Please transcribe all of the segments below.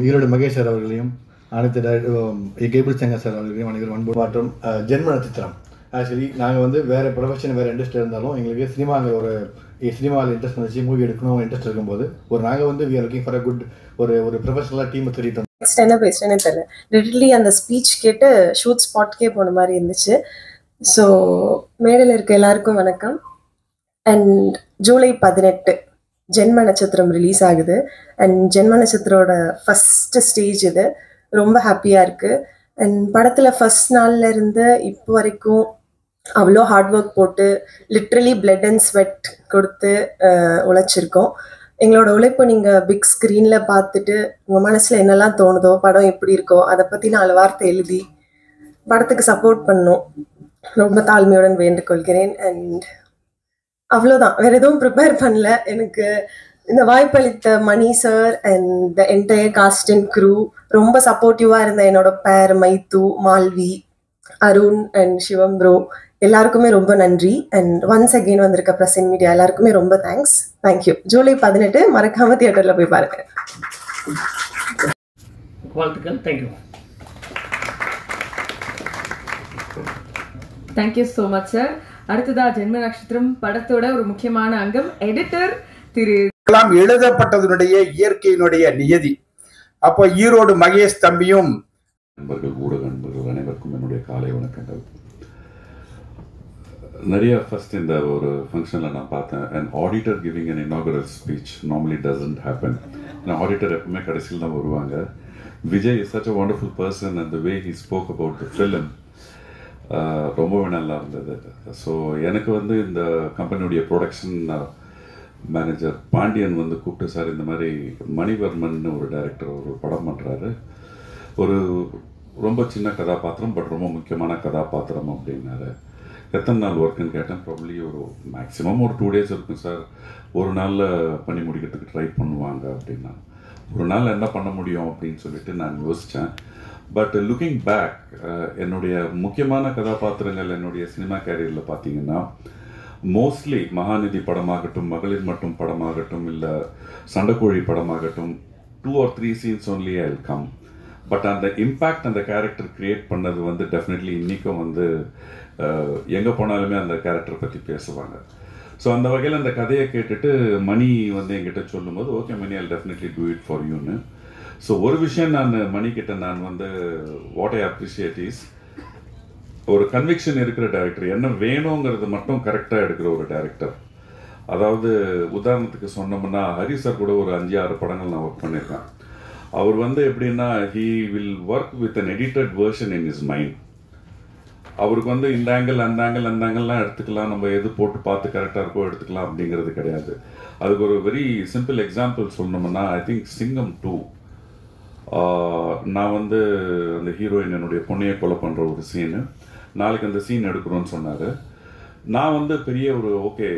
Erode Mahesh sir அவர்களையும் அனைத்து cable Shankar sir அவர்களையும் அனைவரும் அன்பு மற்றும் ஜென்ம நட்சத்திரம். ஆக்சுவலி நாங்கள் வந்து வேறு ப்ரொஃபஷன் வேறு இன்ட்ரெஸ்ட் இருந்தாலும் எங்களுக்கு சினிமாவில் சினிமாவில் இன்ட்ரெஸ்ட் வந்துச்சு, மூவி எடுக்கணும் இன்ட்ரெஸ்ட் இருக்கும்போது நாங்கள் வந்து we are looking for a good ஒரு ப்ரொஃபஷனலாக டீமை தேடிட்டோம். நெக்ஸ்ட் என்ன பேசுகிறேன்னே தெரியல. லிட்டரலி அந்த ஸ்பீச் கேட்டு ஷூட் ஸ்பாட்கே போன மாதிரி இருந்துச்சு. ஸோ மேடையில் இருக்க எல்லாருக்கும் வணக்கம். அண்ட் ஜூலை 18 ஜென்ம நட்சத்திரம் ரிலீஸ் ஆகுது. அண்ட் ஜென்ம நட்சத்திரோட ஃபஸ்ட்டு ஸ்டேஜ் இது. ரொம்ப ஹாப்பியாக இருக்குது. அண்ட் படத்தில் ஃபஸ்ட் நாளில் இருந்து இப்போ வரைக்கும் அவ்வளோ ஹார்ட் ஒர்க் போட்டு லிட்ரலி பிளட் அண்ட் ஸ்வெட் கொடுத்து உழைச்சிருக்கோம். எங்களோட உழைப்பு நீங்கள் பிக் ஸ்க்ரீனில் பார்த்துட்டு உங்கள் மனசில் என்னெல்லாம் தோணுதோ, படம் எப்படி இருக்கோ அதை பற்றி 4 வார்த்தை எழுதி படத்துக்கு சப்போர்ட் பண்ணணும் ரொம்ப தாழ்மையுடன் வேண்டுகொள்கிறேன். அண்ட் அவ்வளோதான், வேறு எதுவும் ப்ரிப்பேர் பண்ணல. எனக்கு இந்த வாய்ப்பளித்த Mani sir and the entire cast and crew, ரொம்ப சப்போர்ட்டிவாக இருந்த என்னோட பேர் மைத்து, மால்வி, அருண் அண்ட் சிவம் ப்ரோ எல்லாருக்குமே ரொம்ப நன்றி. அண்ட் ஒன்ஸ் அகெயின் வந்திருக்க ப்ரெஸ் அண்ட் மீடியா எல்லாருக்குமே ரொம்ப தேங்க்ஸ். தேங்க்யூ. ஜூலை 18 மறக்காம தியேட்டரில் போய் பாருங்க. வாழ்த்துக்கள். Thank you. Thank you so much sir. அடுத்ததா ஜென்ம நட்சத்திரம் படத்தோட ஒரு முக்கியமான அங்கம் எடிட்டர் திரு எழுதப்பட்டதனுடைய இயற்கையினுடைய நியதி. அப்போ ஈரோடு மகேஷ் தம்பியும் நண்பர்கள், ஊடக நண்பர்கள் அனைவருக்கும் என்னுடைய காலை வணக்கங்கள். நிறைய ஃபர்ஸ்ட் இந்த ஒரு ஃபங்க்ஷனில் நான் பார்த்தேன், an auditor giving an inaugural speech normally doesn't happen. ஏன்னா ஆடிட்டர் எப்பவுமே கடைசியில் தான் வருவாங்க. Vijay is such a wonderful person and the way he spoke about the film ரொம்பவே நல்லா இருந்தது. ஸோ எனக்கு வந்து இந்த கம்பெனியுடைய ப்ரொடக்ஷன் மேனேஜர் பாண்டியன் வந்து கூப்பிட்டு, சார் இந்த மாதிரி மணிவர்மன் ஒரு டைரக்டர் ஒரு படம் பண்ணுறாரு, ஒரு ரொம்ப சின்ன கதாபாத்திரம் பட் ரொம்ப முக்கியமான கதாபாத்திரம் அப்படின்னாரு. எத்தனை நாள் ஒர்க்குன்னு கேட்டேன். ப்ராப்ளி ஒரு மேக்ஸிமம் ஒரு 2 days இருக்கும் சார், ஒரு நாளில் பண்ணி முடிக்கிறதுக்கு ட்ரை பண்ணுவாங்க அப்படின்னா. ஒரு நாள் என்ன பண்ண முடியும் அப்படின்னு சொல்லிட்டு நான் யோசித்தேன். பட் லுக்கிங் பேக், என்னுடைய முக்கியமான கதாபாத்திரங்கள் என்னுடைய சினிமா கேரியரில் பார்த்தீங்கன்னா மோஸ்ட்லி மகாநிதி படமாகட்டும், மகளிர் மட்டும் படமாகட்டும், இல்லை சண்டைக்கோழி படமாகட்டும், 2 or 3 scenes only I'll come. But அந்த இம்பேக்ட் அந்த கேரக்டர் கிரியேட் பண்ணது வந்து டெஃபினெட்லி இன்றைக்கும் வந்து எங்கே போனாலுமே அந்த கேரக்டர் பற்றி பேசுவாங்க. ஸோ அந்த வகையில் அந்த கதையை கேட்டுட்டு மணி வந்து என்கிட்ட சொல்லும்போது, okay Mani, I'll definitely do it for youன்னு. ஸோ ஒரு விஷயம் நான் மணிக்கிட்ட நான் வந்து வாட் ஐ அப்ரிஷியேட் இஸ், ஒரு கன்விக்ஷன் இருக்கிற டைரக்டர், என்ன வேணுங்கிறது மட்டும் கரெக்டாக எடுக்கிற ஒரு டைரக்டர். அதாவது உதாரணத்துக்கு சொன்னோம்னா ஹரி சார் கூட ஒரு 5-6 படங்கள் நான் ஒர்க் பண்ணியிருக்கேன். அவர் வந்து எப்படின்னா he will work with an edited version in his mind. அவருக்கு வந்து இந்த ஆங்கிள் அந்த ஆங்கிள் அந்த ஆங்கிள்லாம் எடுத்துக்கலாம், நம்ம எது போட்டு பார்த்து கரெக்டாக இருக்கோ எடுத்துக்கலாம் அப்படிங்கிறது கிடையாது. அதுக்கு ஒரு வெரி சிம்பிள் எக்ஸாம்பிள் சொல்லணும்னா, ஐ திங்க் சிங்கம் 2 நான் வந்து அந்த ஹீரோயின் என்னுடைய பொண்ணையை கொலை பண்ணுற ஒரு சீனு, நாளைக்கு அந்த சீன் எடுக்கிறோன்னு சொன்னார். நான் வந்து பெரிய ஒரு ஓகே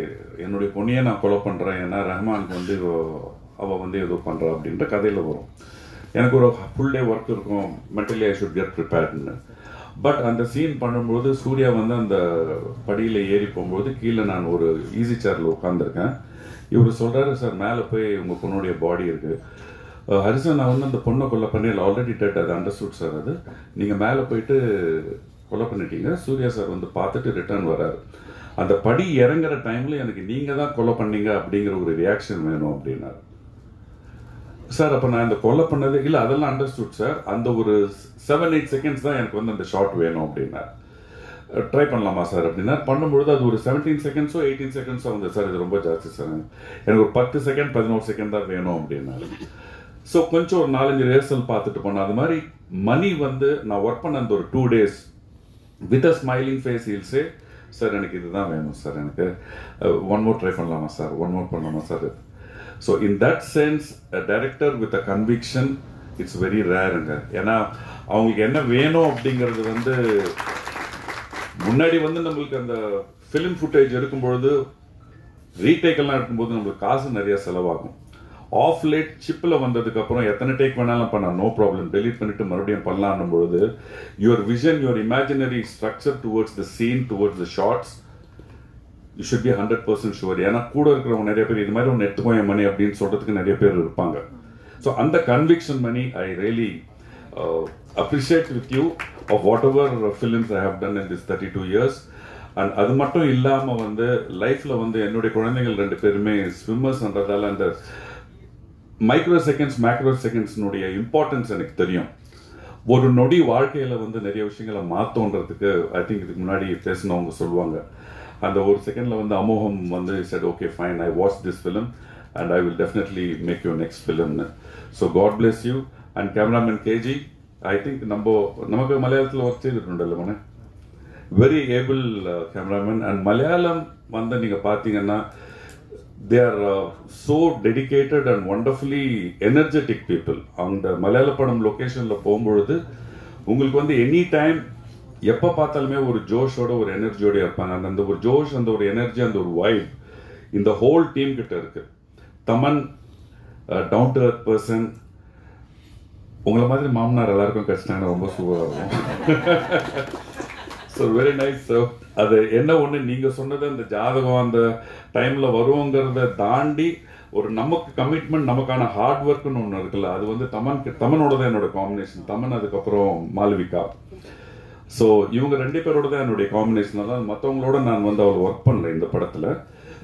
என்னுடைய பொண்ணையை நான் கொலை பண்ணுறேன், ஏன்னா ரஹ்மானுக்கு வந்து அவள் வந்து ஏதோ பண்ணுறா அப்படின்ற கதையில் வரும். எனக்கு ஒரு ஃபுல் டே ஒர்க் இருக்கும், மென்டலி ஐ ஷுட் கெட் ப்ரிப்பேர்டுன்னு. பட் அந்த சீன் பண்ணும்போது சூர்யா வந்து அந்த படியில் ஏறி போகும்போது கீழே நான் ஒரு ஈஸி சேரில் உட்காந்துருக்கேன். இவர் சொல்கிறாரு, சார் மேலே போய் உங்கள் பொண்ணுடைய பாடி இருக்குது, ஹரிசன் நான் வந்து அந்த பொண்ணை கொலை பண்ணி ஆல்ரெடி டெட், அது அண்டர்ஸ்டுட் சார், அது நீங்கள் மேலே போயிட்டு கொலை பண்ணிட்டீங்க. சூர்யா சார் வந்து பார்த்துட்டு ரிட்டர்ன் வராரு. அந்த படி இறங்குற டைமில் எனக்கு நீங்கள் தான் கொலை பண்ணீங்க அப்படிங்கிற ஒரு ரியாக்ஷன் வேணும் அப்படின்னாரு. சார் அப்போ நான் இந்த கொலை பண்ணது இல்லை, அதெல்லாம் அண்டர்ஸ்டுட் சார், அந்த ஒரு 7-8 செகண்ட்ஸ் தான் எனக்கு வந்து அந்த ஷாட் வேணும் அப்படின்னார். ட்ரை பண்ணலாமா சார் அப்படின்னா பண்ணும்பொழுது அது ஒரு 17 செகண்ட்ஸோ 18 செகண்ட்ஸோ வந்து, சார் இது ரொம்ப ஜாஸ்தி சார், எனக்கு ஒரு 10 செகண்ட் 11 செகண்ட் தான் வேணும் அப்படின்னாரு. ஸோ கொஞ்சம் ஒரு 4-5 ரிஹர்சல் பார்த்துட்டு போனேன். அது மாதிரி மணி வந்து நான் ஒர்க் பண்ண அந்த ஒரு 2 days with a smiling face he'll say, sir எனக்கு இதுதான் வேணும் சார், எனக்கு ஒன் மோர் ட்ரை பண்ணலாமா சார், ஒன் மோர் பண்ணலாமா sir. So in that sense a director with a conviction it's very ரேருங்க. ஏன்னா அவங்களுக்கு என்ன வேணும் அப்படிங்கிறது வந்து முன்னாடி வந்து நம்மளுக்கு அந்த ஃபிலிம் ஃபுட்டேஜ் எடுக்கும்பொழுது ரீடேக்கெல்லாம் எடுக்கும்போது நம்மளுக்கு காசு நிறைய செலவாகும். ஆஃப் லேட் சிப்பில் வந்ததுக்கப்புறம் எத்தனை டேக் வேணாலும் பண்ணலாம், நோ ப்ராப்ளம், டெலீட் பண்ணிட்டு மறுபடியும் பண்ணலான்னும் பொழுது your vision, your imaginary structure towards the scene, towards the shots you should be 100% sure. ஏன்னா கூட இருக்கிறவங்க நிறைய பேர் இது மாதிரி ஒன்று எடுத்துக்கோ என் மணி அப்படின்னு சொல்றதுக்கு நிறைய பேர் இருப்பாங்க. ஸோ அந்த conviction Mani I really appreciate with you of whatever films I have done in this 32 years. And அது மட்டும் இல்லாமல் வந்து லைஃப்பில் வந்து என்னுடைய குழந்தைகள் 2 பேருமே ஸ்விம்மர்ஸ்ன்றதால அந்த மைக்ரோ செகண்ட்ஸ் மேக்ரோ செகண்ட்ஸ்னுடைய இம்பார்ட்டன்ஸ் எனக்கு தெரியும். ஒரு நொடி வாழ்க்கையில் வந்து நிறைய விஷயங்களை மாற்றோன்றதுக்கு ஐ திங்க் இதுக்கு முன்னாடி பேசினவங்க சொல்லுவாங்க. அந்த ஒரு செகண்டில் வந்து அமோகம் வந்து said okay fine I watched this film and I will definitely make your next film. So God bless you. And cameraman KG, I think நமக்கு மலையாளத்தில் ஒர்க் செய்திருக்கோம்ல மனே, very able cameraman. And Malayalam வந்து நீங்கள் பார்த்தீங்கன்னா they are so dedicated and wonderfully energetic people. அந்த மலையாள படம் லொக்கேஷனில் போகும்பொழுது உங்களுக்கு வந்து எனி டைம் எப்போ பார்த்தாலுமே ஒரு ஜோஷோட ஒரு எனர்ஜியோட இருப்பாங்க. அந்த ஒரு ஜோஷ், அந்த ஒரு எனர்ஜி, அந்த ஒரு வைப் இந்த ஹோல் டீம் கிட்ட இருக்கு. Thaman down to earth person. உங்களை மாதிரி மாமனார் எல்லாருக்கும் கஷ்டம் ரொம்ப சூப்பராக இருக்கும். So very nice. ஸோ அது என்ன ஒன்று நீங்கள் சொன்னது அந்த ஜாதகம் அந்த டைமில் வருவோங்கிறத தாண்டி ஒரு நமக்கு கமிட்மெண்ட், நமக்கான ஹார்ட் ஒர்க்குன்னு ஒன்று இருக்குல்ல, அது வந்து தமனோட தான் என்னோட காம்பினேஷன். தமன் அதுக்கப்புறம் மாலவிகா. ஸோ இவங்க 2 பேரோட தான் என்னுடைய காம்பினேஷன். தான் மற்றவங்களோட நான் வந்து அவள் ஒர்க் பண்ணல இந்த படத்தில்.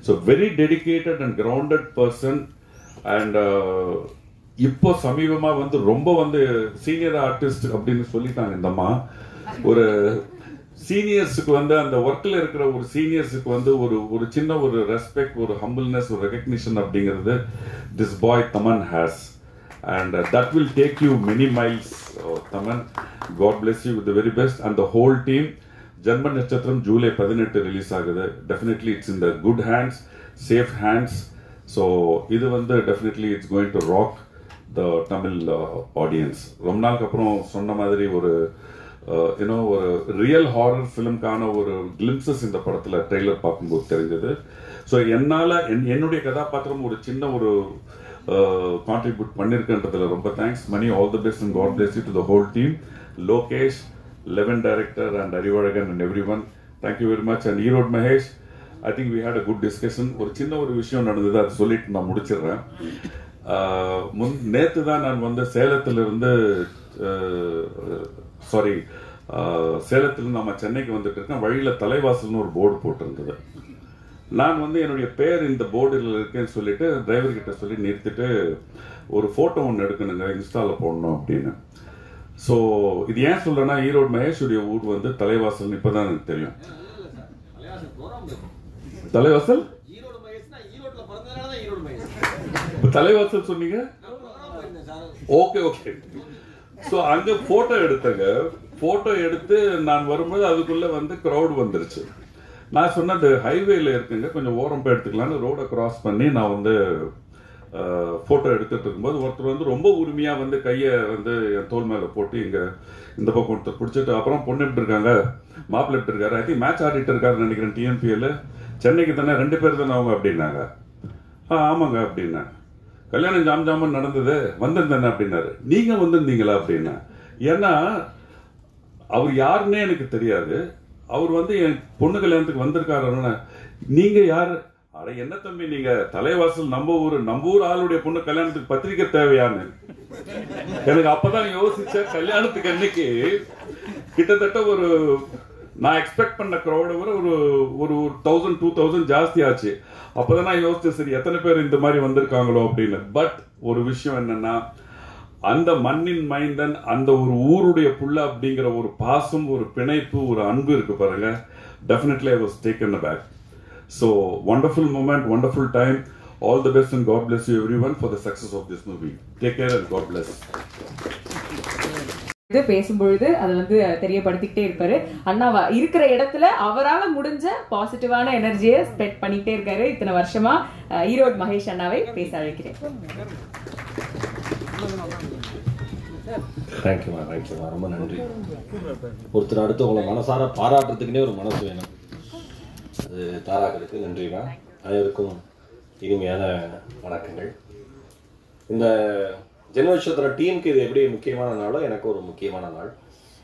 So very dedicated and grounded person. And இப்போ சமீபமாக வந்து ரொம்ப வந்து சீனியர் ஆர்டிஸ்ட் அப்படின்னு சொல்லிட்டாங்க இந்த அம்மா. ஒரு சீனியர்ஸுக்கு வந்து அந்த ஒர்க்கில் இருக்கிற ஒரு சீனியர்ஸுக்கு வந்து ஒரு சின்ன ஒரு ரெஸ்பெக்ட், ஒரு ஹம்பிள்னஸ், ஒரு ரெகக்னிஷன் அப்படிங்கிறது this boy Thaman has. And that will take you many miles, Taman. God bless you with the very best. And the whole team. Janma Natchatram July 18 release agudhu. Definitely it's in the good hands, safe hands. So idu vandu definitely it's going to rock the Tamil audience. ரொம்ப நாளுக்கு அப்புறம் சொன்ன மாதிரி ஒரு ஒரு real horror ஃபிலிம்கான ஒரு glimpses இந்த படத்துல ட்ரெய்லர் பார்க்கும்போது தெரிஞ்சது. ஸோ என்னால் என்னுடைய கதாபாத்திரம் ஒரு சின்ன ஒரு கான்ட்ரிபியூட் பண்ணிருக்கன்றதுல ரொம்ப thanks Mani. All the best and God bless you to the whole team. Lokesh, eleven director and Arivazhagan and everyone, thank you very much. And Erode Mahesh, I think we had a good discussion. ஒரு சின்ன ஒரு விஷயம் நடந்தது, அதை சொல்லிட்டு நான் முடிச்சிடுறேன். நேற்று தான் நான் வந்து சேலத்திலிருந்து சேலத்திலிருந்து நம்ம சென்னைக்கு வந்துட்டு இருக்கேன். வழியில் தலைவாசல்னு ஒரு போர்டு போட்டிருந்தது. நான் வந்து என்னுடைய பேர் இந்த போர்டில் இருக்கேன்னு சொல்லிட்டு டிரைவர் கிட்ட சொல்லி நிறுத்திட்டு ஒரு ஃபோட்டோ ஒன்று எடுக்கணுங்க, இன்ஸ்டாவில் போடணும் அப்படின்னு. ஸோ இது ஏன் சொல்கிறேன்னா, ஈரோடு மகேஷுடைய ஊர் வந்து தலைவாசல். இப்போ தான் எனக்கு தெரியும் தலைவாசல். தலைவாசல் சொன்னீங்க, ஓகே ஓகே. ஸோ அங்கே ஃபோட்டோ எடுத்தங்க. ஃபோட்டோ எடுத்து நான் வரும்போது அதுக்குள்ளே வந்து க்ரௌட் வந்துருச்சு. நான் சொன்னது ஹைவேல இருக்குங்க, கொஞ்சம் ஓரம் போய் எடுத்துக்கலான்னு ரோடை கிராஸ் பண்ணி நான் வந்து ஃபோட்டோ எடுத்துட்டு இருக்கும்போது ஒருத்தர் வந்து ரொம்ப உரிமையாக வந்து கையை வந்து என் தோல் மேலே போட்டு இங்கே இந்த பக்கம் ஒருத்தர் பிடிச்சிட்டு, அப்புறம் பொண்ணு எப்படி இருக்காங்க, மாப்பிள்ளை எப்படி இருக்காரு, ஐ திங்க் மேட்ச் ஆடிட்டு இருக்காருன்னு நினைக்கிறேன் டிஎன்பிஎல், சென்னைக்கு தானே 2 பேர் தானே அவங்க அப்படின்னாங்க. ஆமாங்க அப்படின்னா. கல்யாணம் ஜாம் நடந்தது, வந்திருந்தேன் அப்படின்னாரு. நீங்கள் வந்திருந்தீங்களா அப்படின்னா. ஏன்னா அவர் யாருன்னே எனக்கு தெரியாது. அவர் வந்து என் பொண்ணு கல்யாணத்துக்கு வந்திருக்காருன்னு. நீங்க யாரு? அட என்ன தம்பி, நீங்க தலைவாசல் நம்ம ஊர் ஆளுடைய பொண்ணு கல்யாணத்துக்கு பத்திரிக்கை தேவையான்னு எனக்கு அப்பதான் யோசிச்ச. கல்யாணத்துக்கு அன்னைக்கு கிட்டத்தட்ட ஒரு நான் எக்ஸ்பெக்ட் பண்ண க்ரௌட விட ஒரு 1000-2000 ஜாஸ்தி ஆச்சு. அப்பதான் நான் யோசிச்சேன், சரி எத்தனை பேர் இந்த மாதிரி வந்திருக்காங்களோ அப்படின்னு. பட் ஒரு விஷயம் என்னன்னா, அந்த மண்ணின் மைந்தன், அந்த ஒரு ஊருடைய புள்ள அப்படிங்கிற ஒரு பாசம், ஒரு பிணைப்பு, ஒரு அன்பு இருக்கு பாருங்க. Definitely I was taken aback. So wonderful moment, wonderful time. All the best and God bless you everyone for the success of this movie. Take care and God bless. இது பேசும்பொழுது அதை வந்து தெரியப்படுத்திக்கிட்டே இருப்பாரு. அண்ணாவா இருக்கிற இடத்துல அவரால் முடிஞ்ச பாசிட்டிவான எனர்ஜியை ஸ்ப்ரெட் பண்ணிக்கிட்டே இருக்காரு. இத்தனை வருஷமா ஈரோடு மகேஷ் அண்ணாவை பேச அழைக்கிறேன். தேங்க்யூமா, ரொம்ப நன்றி. ஒருத்தர் அடுத்து உங்களை மனசார பாராட்டுறதுக்குன்னே ஒரு மனசு வேணும், அது தாராக்கிறதுக்கு நன்றிமா. அனைவருக்கும் இனிமையான வணக்கங்கள். இந்த ஜென்மநட்சத்திர டீமுக்கு இது எப்படி முக்கியமான நாளோ எனக்கு ஒரு முக்கியமான நாள்.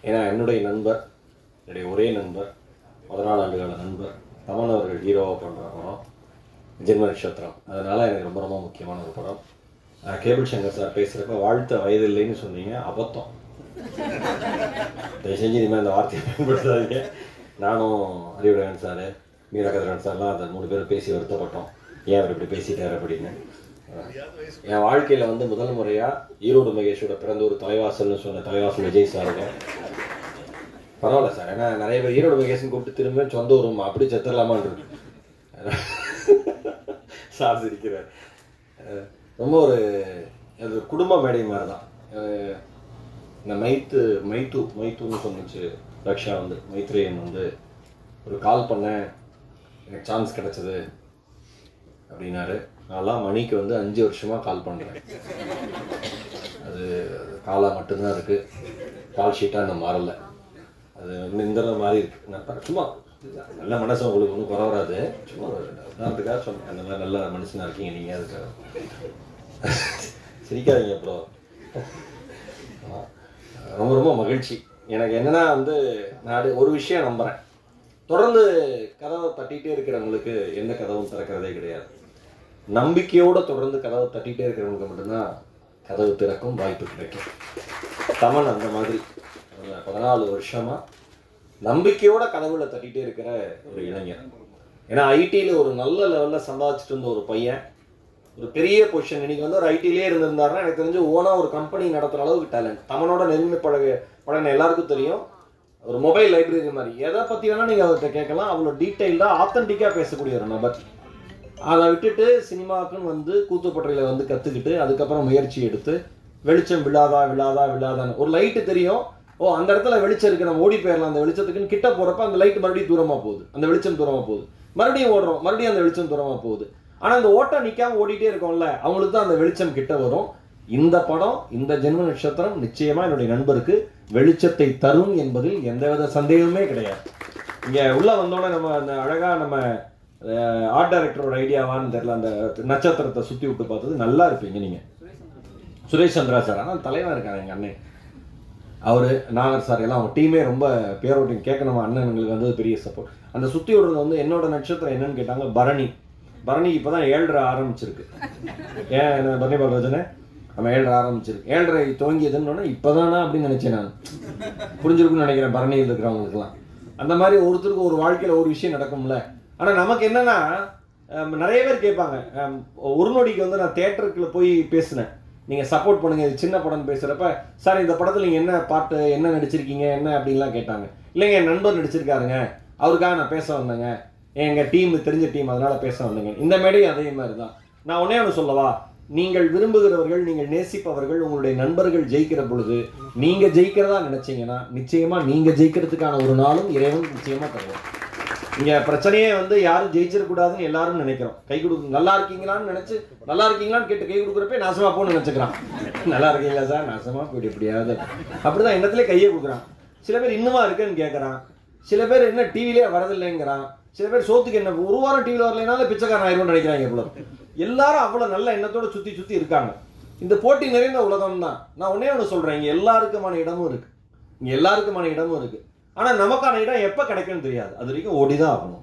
ஏன்னா என்னுடைய நண்பர், என்னுடைய ஒரே நண்பர், 14 ஆண்டுகால நண்பர், தமன் அவர்கள் ஹீரோவாக பண்ணுற படம் ஜென்ம நட்சத்திரம். அதனால் எனக்கு ரொம்ப ரொம்ப முக்கியமான ஒரு படம். கேபிள் சங்கர் சார் பேசுகிறப்ப வாழ்த்த வயது இல்லைன்னு சொன்னீங்க, அபத்தம். தயவு செஞ்சு இனிமேல் அந்த வார்த்தையை பயன்படுத்தாதீங்க. நானும் அறிவுடையன் சார், மீரா கதிரவன் சார்லாம் அந்த 3 பேர் பேசி வருத்தப்பட்டோம், ஏன் அவர் இப்படி பேசிட்டார் அப்படின்னு. என் வாழ்க்கையில் வந்து முதல் முறையாக ஈரோடு மகேஷோட பிறந்த ஒரு தலைவாசல்னு சொன்ன தலைவாசல் விஜய் சாருங்க. பரவாயில்ல சார், ஏன்னா நிறைய பேர் ஈரோடு மகேஷன் கூப்பிட்டு திரும்ப சொந்த ஊரும் அப்படி செத்துடலாமான்னு இருக்கு. சார் சிரிக்கிறார். ரொம்ப ஒரு அது குடும்ப மேடை மாதிரி தான். இந்த மைத்துன்னு சொன்னிச்சு ரக்ஷா வந்து, மைத்ரேயன் வந்து ஒரு கால் பண்ணேன், எனக்கு சான்ஸ் கிடச்சிது அப்படின்னாரு. நான்லாம் மணிக்கு வந்து 5 வருஷமாக கால் பண்ணுறேன். அது காலாக மட்டும்தான் இருக்குது, கால் ஷீட்டாக இன்னும் மாறலை. அது இந்த மாதிரி இருக்குது. நான் சும்மா நல்ல மனசு உங்களுக்கு ஒன்றும் குறவராது, சும்மா உதாரணத்துக்காக சொன்னேன். அந்த மாதிரி நல்ல மனுஷனாக இருக்கீங்க நீங்கள், அதுக்காக சிரிக்காதீங்க. அப்புறம் ரொம்ப ரொம்ப மகிழ்ச்சி. எனக்கு என்னென்னா வந்து நான் ஒரு விஷயம் நம்புகிறேன், தொடர்ந்து கதவை தட்டிகிட்டே இருக்கிறவங்களுக்கு எந்த கதவும் திறக்கிறதே கிடையாது. நம்பிக்கையோடு தொடர்ந்து கதவை தட்டிகிட்டே இருக்கிறவங்களுக்கு மட்டும்தான் கதவு திறக்கும், வாய்ப்பு கிடைக்கும். தமன் அந்த மாதிரி 14 வருஷமாக நம்பிக்கையோட கதவுல தட்டிகிட்டே இருக்கிற ஒரு இளைஞர். ஏன்னா ஐடியில் ஒரு நல்ல லெவலில் சம்பாதிச்சுட்டு இருந்த ஒரு பையன், ஒரு பெரிய பொசிஷன். இன்னைக்கு வந்து ஒரு ஐடியிலே இருந்திருந்தாருன்னா எனக்கு தெரிஞ்சு ஓனாக ஒரு கம்பெனி நடத்துகிற அளவுக்கு டேலண்ட். தமனோட நெருங்கி பழகின எல்லாருக்கும் தெரியும். ஒரு மொபைல் லைப்ரரி மாதிரி எதை பற்றி வேணால் நீங்கள் அவர்கிட்ட கேட்கலாம். அவ்வளோ டீட்டெயில்டாக ஆத்தென்டிக்காக பேசக்கூடிய ஒரு நபர். அதை விட்டுட்டு சினிமாவுக்குன்னு வந்து கூத்துப்பட்றையில் வந்து கற்றுக்கிட்டு அதுக்கப்புறம் முயற்சி எடுத்து வெளிச்சம் விழாதான்னு ஒரு லைட்டு தெரியும், ஓ அந்த இடத்துல வெளிச்சம் இருக்குது, நம்ம ஓடி போயிடலாம் அந்த வெளிச்சத்துக்குன்னு கிட்ட போகிறப்ப அந்த லைட் மறுபடியும் தூரமாக போகுது, அந்த வெளிச்சம் தூரமாக போகுது, மறுபடியும் ஓடுறோம், மறுபடியும் அந்த வெளிச்சம் தூரமாக போகுது. ஆனால் அந்த ஓட்டம் நிற்காம ஓடிட்டே இருக்கோம்ல, அவங்களுக்கு தான் அந்த வெளிச்சம் கிட்ட வரும். இந்த படம், இந்த ஜென்ம நட்சத்திரம் நிச்சயமாக என்னுடைய நண்பருக்கு வெளிச்சத்தை தரும் என்பதில் எந்தவித சந்தேகமே கிடையாது. இங்கே உள்ளே வந்தோடனே நம்ம அந்த அழகாக நம்ம ஆர்ட் டைரக்டரோட ஐடியாவான்னு தெரியல, அந்த நட்சத்திரத்தை சுற்றி விட்டு பார்த்தது நல்லா இருப்பீங்க நீங்கள். சுரேஷ் சந்திரா சார், ஆனால் தலைவன் இருக்காங்க எங்கள் அண்ணன், அவர் நாகர் சார் எல்லாம் அவங்க டீமே ரொம்ப பேரோட்டிங் கேட்கணுமா அண்ணன் எங்களுக்கு வந்து பெரிய சப்போர்ட். அந்த சுற்றி விடுறது வந்து என்னோட நட்சத்திரம் என்னன்னு கேட்டாங்க, பரணி இப்போ தான் 7:30 ஆரம்பிச்சிருக்கு. ஏன் பரணி பாலராஜனே நம்ம 7:30 ஆரம்பிச்சிருக்கு, 7:30 துவங்கியதுன்னு இப்போதானா அப்படின்னு நினச்சேன் நான். புரிஞ்சிருக்குன்னு நினைக்கிறேன் பரணியில் இருக்கிறவங்களுக்குலாம். அந்த மாதிரி ஒருத்தருக்கு ஒரு வாழ்க்கையில் ஒரு விஷயம் நடக்கும்ல. ஆனால் நமக்கு என்னன்னா நிறைய பேர் கேட்பாங்க, ஒரு நொடிக்கு வந்து நான் தியேட்டருக்குள்ள போய் பேசினேன், நீங்கள் சப்போர்ட் பண்ணுங்க இது சின்ன படம்னு பேசுகிறப்ப, சார் இந்த படத்தில் நீங்கள் என்ன பாட்டு என்ன நடிச்சிருக்கீங்க என்ன அப்படின்லாம் கேட்டாங்க. இல்லைங்க என் நண்பர் நடிச்சிருக்காருங்க, அவருக்காக நான் பேச வந்தேங்க, எங்கள் டீம் தெரிஞ்ச டீம் அதனால் பேச வந்தேங்க. இந்த மேடையும் அதே மாதிரி தான். நான் ஒன்றே ஒன்று சொல்லவா, நீங்கள் விரும்புகிறவர்கள், நீங்கள் நேசிப்பவர்கள், உங்களுடைய நண்பர்கள் ஜெயிக்கிற பொழுது நீங்கள் ஜெயிக்கிறதா நினைச்சீங்கன்னா நிச்சயமாக நீங்கள் ஜெயிக்கிறதுக்கான ஒரு நாளும் இறைவன் நிச்சயமாக தருவோம். இங்கே பிரச்சனையே வந்து யாரும் ஜெயிச்சிடக்கூடாதுன்னு எல்லாரும் நினைக்கிறோம். கை கொடு நல்லா இருக்கீங்களான்னு நினச்சி நல்லா இருக்கீங்களான்னு கேட்டு கை கொடுக்குறப்ப நாசமாக போன்னு நினச்சிக்கிறான். நல்லா இருக்கீங்களா சார், நாசமாக போயிட்டு எப்படியாவது அப்படிதான் எண்ணத்துல கையை கொடுக்குறான். சில பேர் இன்னுமா இருக்குன்னு கேட்குறான், சில பேர் என்ன டிவிலே வரதில்லைங்கிறான், சில பேர் சோத்துக்கு என்ன ஒரு வாரம் டிவியில் வரலைனாலும் பிச்சைக்காரன் ஆயிடும்னு நினைக்கிறாங்க. இவ்வளோ எல்லாரும் அவ்வளோ நல்ல எண்ணத்தோடு சுற்றி இருக்காங்க. இந்த போட்டி நிறைந்த உலகம் தான். நான் ஒன்னே ஒன்று சொல்கிறேன், இங்கே எல்லாருக்குமான இடமும் இருக்குது. ஆனால் நமக்கான இடம் எப்போ கிடைக்குன்னு தெரியாது, அது வரைக்கும் ஓடி தான் ஆகணும்,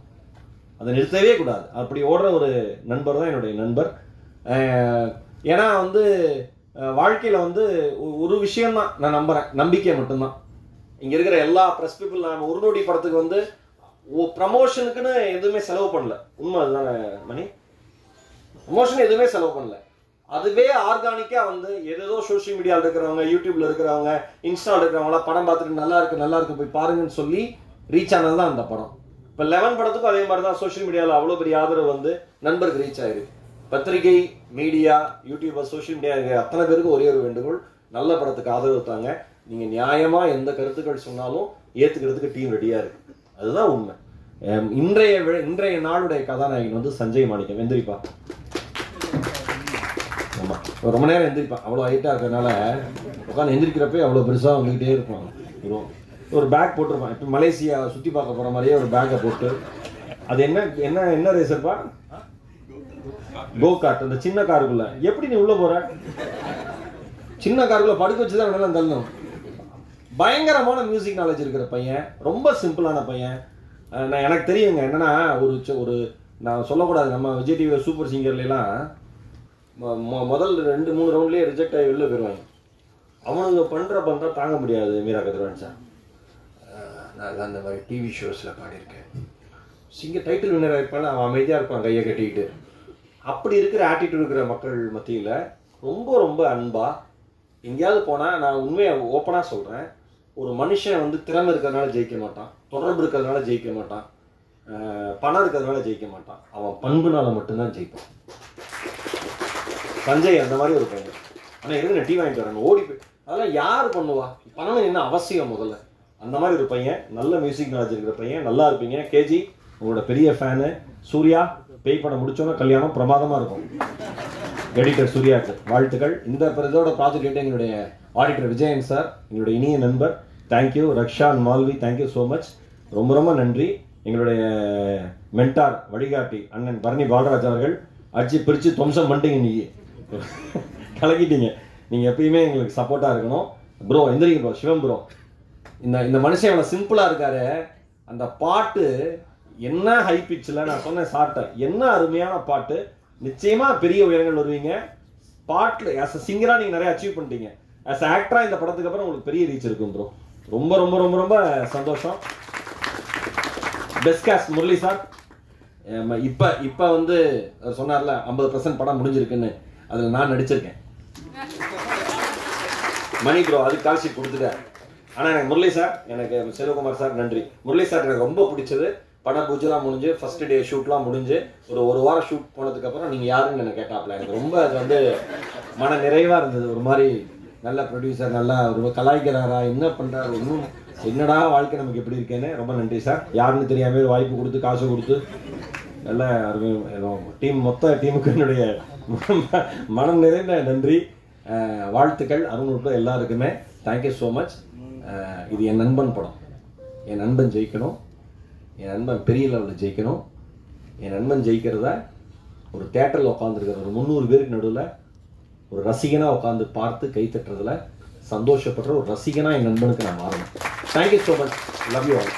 அதை நிறுத்தவே கூடாது. அப்படி ஓடுற ஒரு நண்பர் தான் என்னுடைய நண்பர். ஏன்னா வந்து வாழ்க்கையில் வந்து ஒரு விஷயம்தான் நான் நம்புகிறேன், நம்பிக்கை மட்டும்தான். இங்கே இருக்கிற எல்லா ப்ரெஸ் பீப்புள், நான் ஒரு நொடி படத்துக்கு வந்து ப்ரமோஷனுக்குன்னு எதுவுமே செலவு பண்ணல, உண்மை அதுதானே மணி, ப்ரமோஷன் எதுவுமே செலவு பண்ணல. அதுவே ஆர்கானிக்காக வந்து ஏதோ சோஷியல் மீடியாவில் இருக்கிறவங்க, யூடியூப்ல இருக்கிறவங்க, இன்ஸ்டாவில் இருக்கிறவங்களாம் படம் பார்த்துட்டு நல்லா இருக்கு போய் பாருங்கன்னு சொல்லி ரீச் ஆனது தான் அந்த படம். இப்போ 11 படத்துக்கும் அதே மாதிரி தான் சோஷியல் மீடியாவில் அவ்வளோ பெரிய ஆதரவு வந்து நண்பருக்கு ரீச் ஆயிருக்கு. பத்திரிகை, மீடியா, யூடியூபர், சோஷியல் மீடியா இருக்கிற அத்தனை பேருக்கு ஒரே ஒரு வேண்டுகோள், நல்ல படத்துக்கு ஆதரவு தாங்க. நீங்கள் நியாயமாக எந்த கருத்துக்கள் சொன்னாலும் ஏற்றுக்கிறதுக்கு டீம் ரெடியாக இருக்கு, அதுதான் உண்மை. இன்றைய நாளுடைய கதாநாயகன் வந்து சஞ்சய் மாணிக்கம். எந்திரிப்பா, ஆமாம் ரொம்ப நேரம் எந்திரிப்பான், அவ்வளோ ஹைட்டாக இருக்கிறதுனால உட்காந்து எந்திரிக்கிறப்பே அவ்வளோ பெருசாக வந்துக்கிட்டே இருப்பான். ஒரு பேக் போட்டிருப்பான், இப்போ மலேசியா சுற்றி பார்க்க போகிற மாதிரியே ஒரு பேக்கை போட்டு, அது என்ன ரேசர்ப்பா, கோ கார்ட், அந்த சின்ன காருக்குள்ள எப்படி நீ உள்ளே போகிற, சின்ன காருக்குள்ள படுக்க வச்சு தான் நல்லா தள்ளணும். பயங்கரமான மியூசிக் நாலேஜ் இருக்கிற பையன், ரொம்ப சிம்பிளான பையன். நான் எனக்கு தெரியுங்க என்னன்னா ஒரு நான் சொல்லக்கூடாது, நம்ம விஜய் டிவி சூப்பர் சிங்கர்லாம் முதல் 2-3 ரவுண்ட்லேயே ரிஜெக்ட் ஆகி வெளில போயிடுவாங்க. அவனுங்க பண்ணுற தாங்க முடியாது. மீரா கதிரவன் சார், நான் அந்த மாதிரி டிவி ஷோஸில் பாடியிருக்கேன். சிங்கர் டைட்டில் வின்னர் இருப்பான், அவன் அமைதியாக இருப்பான் கையை கட்டிக்கிட்டு. அப்படி இருக்கிற ஆட்டிடியூட் இருக்கிற மக்கள் மத்தியில் ரொம்ப ரொம்ப அன்பாக எங்கேயாவது போனால், நான் உண்மையை ஓப்பனாக சொல்கிறேன், ஒரு மனுஷன் வந்து திறமை இருக்கிறதுனால ஜெயிக்க மாட்டான், தொடர்பு இருக்கிறதுனால ஜெயிக்க மாட்டான், பணம் இருக்கிறதுனால ஜெயிக்க மாட்டான், அவன் பண்புனால மட்டும்தான் ஜெயிப்பான். சஞ்சய் அந்த மாதிரி ஒரு பையன். ஆனால் எதுக்கு நான் டீ வாங்கிட்டு வரேன் ஓடி போய் அதெல்லாம் யார் பண்ணுவா? பணம் என்ன அவசியம் முதல்ல? அந்த மாதிரி ஒரு பையன், நல்ல மியூசிக் நாலேஜ் இருக்கிற பையன். நல்லா இருப்பீங்க. கேஜி உங்களோட பெரிய ஃபேனு. சூர்யா பேய் படம் முடிச்சோன்னா கல்யாணம் பிரமாதமாக இருக்கும். எடிட்டர் சூர்யாவுக்கு வாழ்த்துக்கள். இந்த இதோட ப்ராஜெக்ட் கேட்டு எங்களுடைய ஆடிட்டர் விஜயன் சார், எங்களுடைய இனிய நண்பர், thank you. Raksha and Malvi, thank you so much. ரொம்ப ரொம்ப நன்றி. எங்களுடைய மென்டார் வழிகாட்டி அண்ணன் பரணி பாலராஜ் அவர்கள், அடிச்சு பிரித்து துவம்சம் பண்ணிட்டீங்க, நீங்கள் கலக்கிட்டீங்க. நீங்கள் எப்பயுமே எங்களுக்கு சப்போர்ட்டாக இருக்கணும். ப்ரோ எந்திரிங்க ப்ரோ, சிவம் ப்ரோ. இந்த மனுஷன் இவ்வளோ சிம்பிளாக இருக்காரு. அந்த பாட்டு என்ன ஹை பிச்சில், நான் சொன்னேன் சார்ட்ட, என்ன அருமையான பாட்டு. நிச்சயமாக பெரிய உயரங்கள் வருவீங்க. பாட்டில் ஆஸ் அ சிங்கராக நீங்கள் நிறைய அச்சீவ் பண்ணிட்டீங்க. ஆஸ் அ ஆக்டராக இந்த படத்துக்கு அப்புறம் உங்களுக்கு பெரிய ரீச் இருக்கும் ப்ரோ. ரொம்ப ரொம்ப ரொம்ப ரொம்ப சந்தோஷம். Best cost Murali sir. இப்போ வந்து சொன்னார்ல 50% படம் முடிஞ்சிருக்குன்னு, அதில் நான் நடிச்சிருக்கேன். மணி ப்ரோ அதுக்கு கால் ஷீட் கொடுத்துட்டார். ஆனால் எனக்கு முரளி சார், எனக்கு செல்வகுமார் சார் நன்றி. முரளி சார் எனக்கு ரொம்ப பிடிச்சது. படம் பூஜைலாம் முடிஞ்சு, ஃபர்ஸ்ட் டே ஷூட்லாம் முடிஞ்சு, ஒரு வாரம் ஷூட் போனதுக்கப்புறம் நீங்கள் யாருன்னு எனக்கு கேட்டாப்ல. எனக்கு ரொம்ப அது வந்து மன நிறைவாக இருந்தது. ஒரு மாதிரி நல்ல ப்ரொடியூசர், நல்லா ஒரு கலாய்க்கிறாரா, என்ன பண்ணுறாரு, இன்னும் என்னடா வாழ்க்கை நமக்கு எப்படி இருக்கேன்னு. ரொம்ப நன்றி சார். யாருன்னு தெரியாமல் வாய்ப்பு கொடுத்து காசு கொடுத்து நல்ல டீம், மொத்த டீமுக்கு என்னுடைய மனம் நிறைந்த நன்றி, வாழ்த்துக்கள். அருண் உட்பட எல்லாருக்குமே தேங்க்யூ ஸோ மச். இது என் நண்பன் படம். என் நண்பன் ஜெயிக்கணும், என் நண்பன் பெரிய லெவலில் ஜெயிக்கணும். என் நண்பன் ஜெயிக்கிறத ஒரு தேட்டரில் உட்காந்துருக்கிற ஒரு 300 பேருக்கு நடுவில் ஒரு ரசிகனாக உட்காந்து பார்த்து கை தட்டுறதுல சந்தோஷப்படுற ஒரு ரசிகனாக என் நண்பனுக்கு நான் மாறணும். Thank you so much. Love you all.